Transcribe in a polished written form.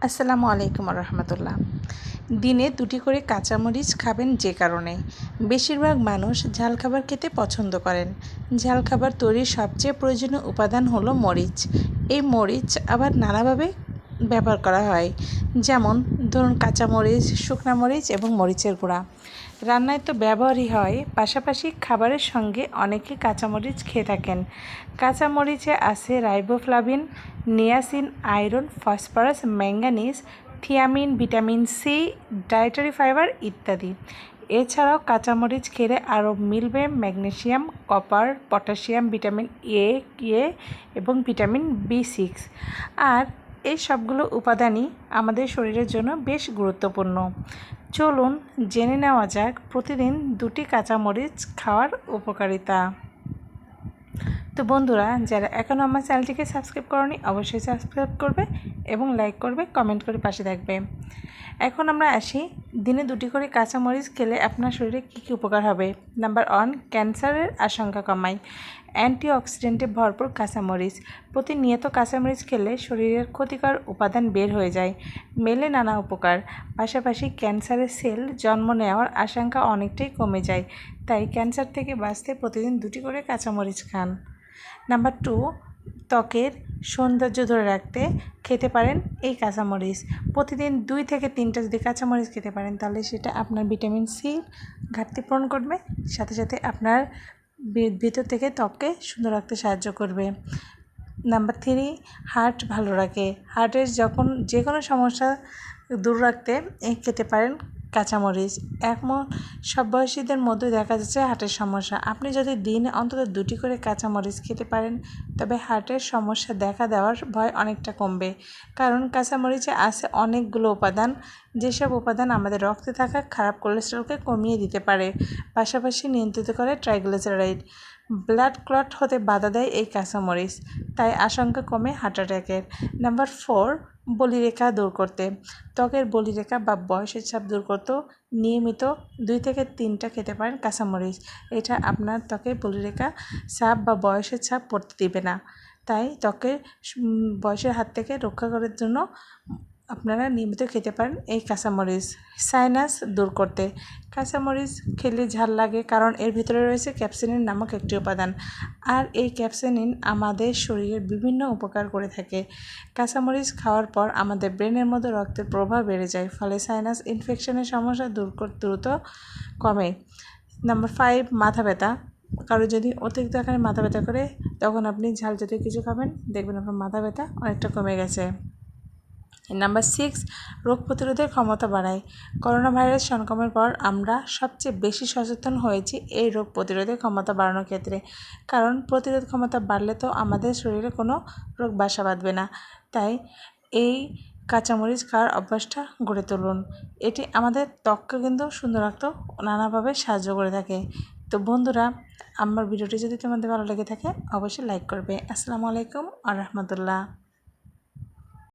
আসসালামু আলাইকুম রহমতুল্লাহ। দিনে 2টি করে কাঁচামরিচ খাবেন যে কারণে। বেশিরভাগ মানুষ ঝাল খাবার খেতে পছন্দ করেন। ঝাল খাবার তৈরির সবচেয়ে প্রয়োজনীয় উপাদান হলো মরিচ। এই মরিচ আবার নানাভাবে ব্যবহার করা হয়, যেমন ধরুন কাঁচামরিচ, শুকনা মরিচ এবং মরিচের গুঁড়া। রান্নায় তো ব্যবহারই হয়, পাশাপাশি খাবারের সঙ্গে অনেকে কাঁচামরিচ খেয়ে থাকেন। কাঁচামরিচে আছে riboflavin, niacin, iron, phosphorus, manganese, thiamine, vitamin C, dietary fibre ইত্যাদি। এছাড়াও কাঁচামরিচ খেলে আরও মিলবে magnesium, copper, potassium, vitamin A এবং ভিটামিন B6। আর এই সবগুলো উপাদানই আমাদের শরীরের জন্য বেশ গুরুত্বপূর্ণ। চলুন জেনে নেওয়া যাক প্রতিদিন 2টি কাঁচামরিচ খাওয়ার উপকারিতা। তো বন্ধুরা, যারা এখনও আমার চ্যানেলটিকে সাবস্ক্রাইব করনি অবশ্যই সাবস্ক্রাইব করবে এবং লাইক করবে, কমেন্ট করে পাশে থাকবে। এখন আমরা আসি দিনে 2টি করে কাঁচামরিচ খেলে আপনার শরীরে কী কী উপকার হবে। নাম্বার 1, ক্যান্সারের আশঙ্কা কমায়। অ্যান্টিঅক্সিডেন্টে ভরপুর কাঁচামরিচ। প্রতিনিয়ত কাঁচামরিচ খেলে শরীরের ক্ষতিকর উপাদান বের হয়ে যায়, মেলে নানা উপকার। পাশাপাশি ক্যান্সারের সেল জন্ম নেওয়ার আশঙ্কা অনেকটাই কমে যায়, তাই ক্যান্সার থেকে বাঁচতে প্রতিদিন 2টি করে কাঁচামরিচ খান। নাম্বার 2, ত্বকের সৌন্দর্য ধরে রাখতে খেতে পারেন এই কাঁচামরিচ। প্রতিদিন 2 থেকে 3টা যদি কাঁচামরিচ খেতে পারেন তাহলে সেটা আপনার ভিটামিন সির ঘাটতি পূরণ করবে, সাথে সাথে আপনার ভিতর থেকে ত্বককে সুন্দর রাখতে সাহায্য করবে। নাম্বার 3, হার্ট ভালো রাখে। হার্টের যখন যে কোনো সমস্যা দূর রাখতে খেতে পারেন কাঁচামরিচ। সব বয়সীদের মধ্যে দেখা যাচ্ছে হার্টের সমস্যা। আপনি যদি দিনে অন্তত 2টি করে কাঁচামরিচ খেতে পারেন তবে হার্টের সমস্যা দেখা দেওয়ার ভয় অনেকটা কমবে, কারণ কাঁচামরিচে আছে অনেকগুলো উপাদান, যেসব উপাদান আমাদের রক্তে থাকা খারাপ কোলেস্টেরলকে কমিয়ে দিতে পারে, পাশাপাশি নিয়ন্ত্রিত করে ট্রাইগ্লিসারাইড। ব্লাড ক্লট হতে বাধা দেয় এই কাঁচামরিচ, তাই আশঙ্কা কমে হার্ট অ্যাটাকের। নাম্বার 4, বলিরেখা দূর করতে। ত্বকের বলিরেখা বা বয়সের ছাপ দূর করতেও নিয়মিত 2 থেকে 3টা খেতে পারেন কাঁচামরিচ। এটা আপনার ত্বকের বলিরেখা ছাপ বা বয়সের ছাপ পড়তে দিবে না, তাই ত্বকে বয়সের হাত থেকে রক্ষা করার জন্য আপনারা নিয়মিত খেতে পারেন এই কাঁচামরিচ। সাইনাস দূর করতে কাঁচামরিচ খেলে ঝাল লাগে, কারণ এর ভিতরে রয়েছে ক্যাপসিনিন নামক একটি উপাদান, আর এই ক্যাপসিনিন আমাদের শরীরের বিভিন্ন উপকার করে থাকে। কাঁচামরিচ খাওয়ার পর আমাদের ব্রেনের মধ্যে রক্তের প্রবাহ বেড়ে যায়, ফলে সাইনাস ইনফেকশনের সমস্যা দ্রুত কমে। নাম্বার 5, মাথা ব্যথা। কারো যদি অতিরিক্ত আকারে মাথা ব্যথা করে তখন আপনি ঝাল জাতীয় কিছু খাবেন, দেখবেন আপনার মাথা ব্যথা অনেকটা কমে গেছে। নাম্বার 6, রোগ প্রতিরোধের ক্ষমতা বাড়ায়। করোনা ভাইরাস সংক্রমণের পর আমরা সবচেয়ে বেশি সচেতন হয়েছি এই রোগ প্রতিরোধের ক্ষমতা বাড়ানোর ক্ষেত্রে, কারণ প্রতিরোধ ক্ষমতা বাড়লে তো আমাদের শরীরে কোনো রোগ বাসা বাঁধবে না। তাই এই কাঁচামরিচ খাওয়ার অভ্যাসটা গড়ে তুলুন। এটি আমাদের ত্বককে কিন্তু সুন্দর রাখতেও নানাভাবে সাহায্য করে থাকে। তো বন্ধুরা, আমার ভিডিওটি যদি তোমাদের ভালো লেগে থাকে অবশ্যই লাইক করবে। আসসালামু আলাইকুম ওয়া রাহমাতুল্লাহ।